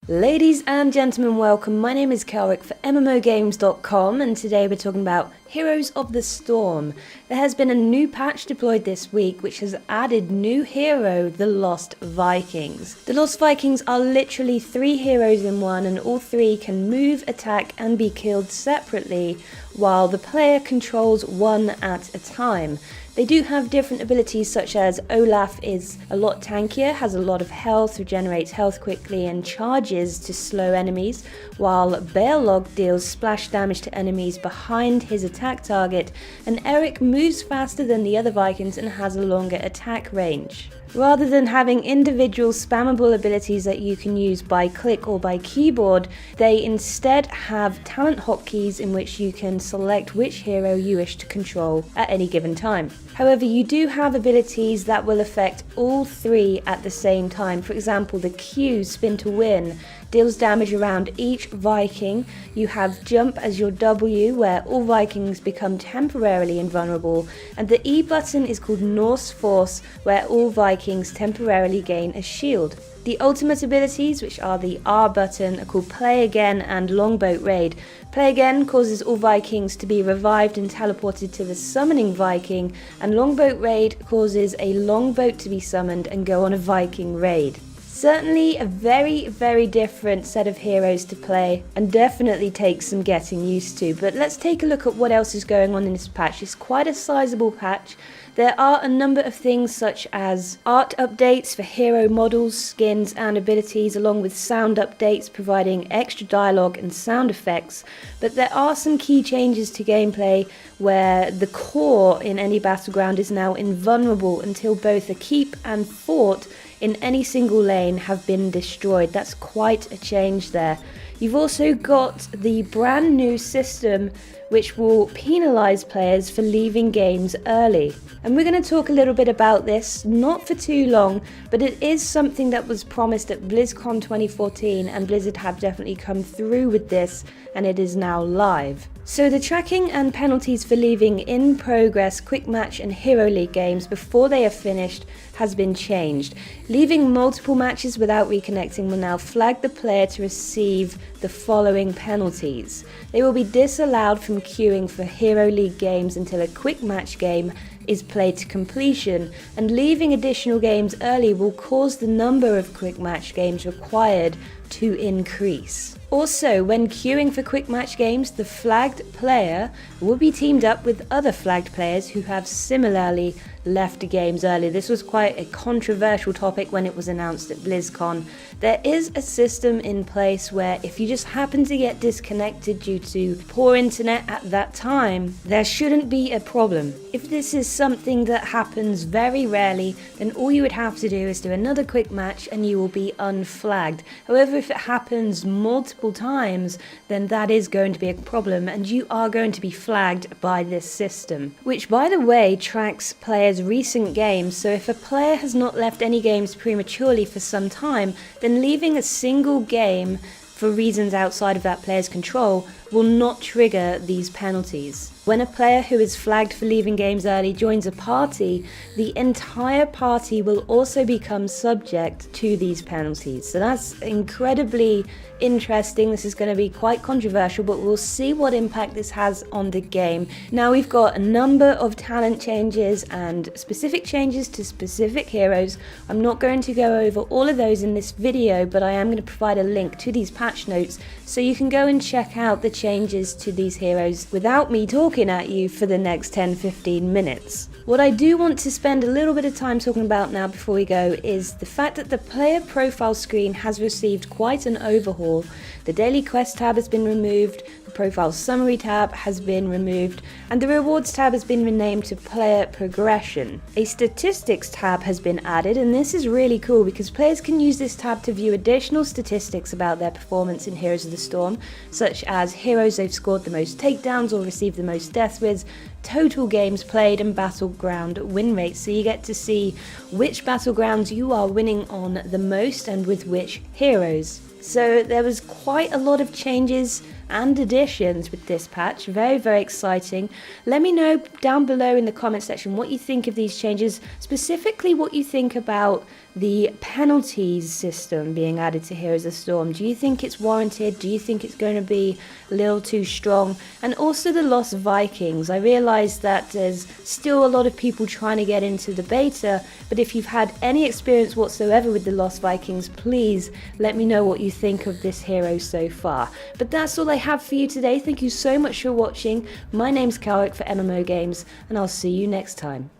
Ladies and gentlemen, welcome. My name is Kelrick for MMOGames.com, and today we're talking about Heroes of the Storm. There has been a new patch deployed this week which has added new hero, the Lost Vikings. The Lost Vikings are literally 3 heroes in one, and all 3 can move, attack and be killed separately, while the player controls one at a time. They do have different abilities, such as Olaf is a lot tankier, has a lot of health, regenerates health quickly and charges to slow enemies, while Balog deals splash damage to enemies behind his attack target, and Eric moves faster than the other Vikings and has a longer attack range. Rather than having individual spammable abilities that you can use by click or by keyboard, they instead have talent hotkeys in which you can select which hero you wish to control at any given time. However, you do have abilities that will affect all 3 at the same time. For example, the Q, spin to win, deals damage around each Viking. You have jump as your W, where all Vikings become temporarily invulnerable, and the E button is called Norse Force, where all Vikings temporarily gain a shield. The ultimate abilities, which are the R button, are called Play Again and Longboat Raid. Play Again causes all Vikings to be revived and teleported to the summoning Viking, and Longboat Raid causes a longboat to be summoned and go on a Viking raid. Certainly a very different set of heroes to play, and definitely takes some getting used to. But let's take a look at what else is going on in this patch. It's quite a sizable patch. There are a number of things such as art updates for hero models, skins and abilities, along with sound updates providing extra dialogue and sound effects. But there are some key changes to gameplay where the core in any battleground is now invulnerable until both a keep and fort in any single lane have been destroyed. That's quite a change there. You've also got the brand new system which will penalise players for leaving games early. And we're going to talk a little bit about this, not for too long, but it is something that was promised at BlizzCon 2014, and Blizzard have definitely come through with this, and it is now live. So the tracking and penalties for leaving in progress Quick Match and Hero League games before they are finished has been changed. Leaving multiple matches without reconnecting will now flag the player to receive the following penalties. They will be disallowed from queuing for Hero League games until a Quick Match game is played to completion, and leaving additional games early will cause the number of Quick Match games required to increase. Also, when queuing for Quick Match games, the flagged player will be teamed up with other flagged players who have similarly left games early. This was quite a controversial topic when it was announced at BlizzCon. There is a system in place where if you just happen to get disconnected due to poor internet at that time, there shouldn't be a problem. If this is something that happens very rarely, then all you would have to do is do another Quick Match and you will be unflagged. However, if it happens multiple times, then that is going to be a problem and you are going to be flagged by this system, which by the way tracks players' recent games. So if a player has not left any games prematurely for some time, then leaving a single game for reasons outside of that player's control will not trigger these penalties. When a player who is flagged for leaving games early joins a party, the entire party will also become subject to these penalties. So that's incredibly interesting. This is going to be quite controversial, but we'll see what impact this has on the game. Now we've got a number of talent changes and specific changes to specific heroes. I'm not going to go over all of those in this video, but I am going to provide a link to these patch notes so you can go and check out the changes to these heroes without me talking at you for the next 10-15 minutes. What I do want to spend a little bit of time talking about now before we go is the fact that the player profile screen has received quite an overhaul. The daily quest tab has been removed, the profile summary tab has been removed, and the rewards tab has been renamed to player progression. A statistics tab has been added, and this is really cool because players can use this tab to view additional statistics about their performance in Heroes of the Storm, such as heroes they've scored the most takedowns or received the most death with, total games played and battleground win rates, so you get to see which battlegrounds you are winning on the most and with which heroes. So there was quite a lot of changes and additions with this patch. Very, very exciting. Let me know down below in the comment section what you think of these changes, specifically what you think about the penalties system being added to Heroes of the Storm. Do you think it's warranted? Do you think it's going to be a little too strong? And also the Lost Vikings. I realise that there's still a lot of people trying to get into the beta, but if you've had any experience whatsoever with the Lost Vikings, please let me know what you think of this hero so far. But that's all I have for you today. Thank you so much for watching. My name's Kalric for MMO Games, and I'll see you next time.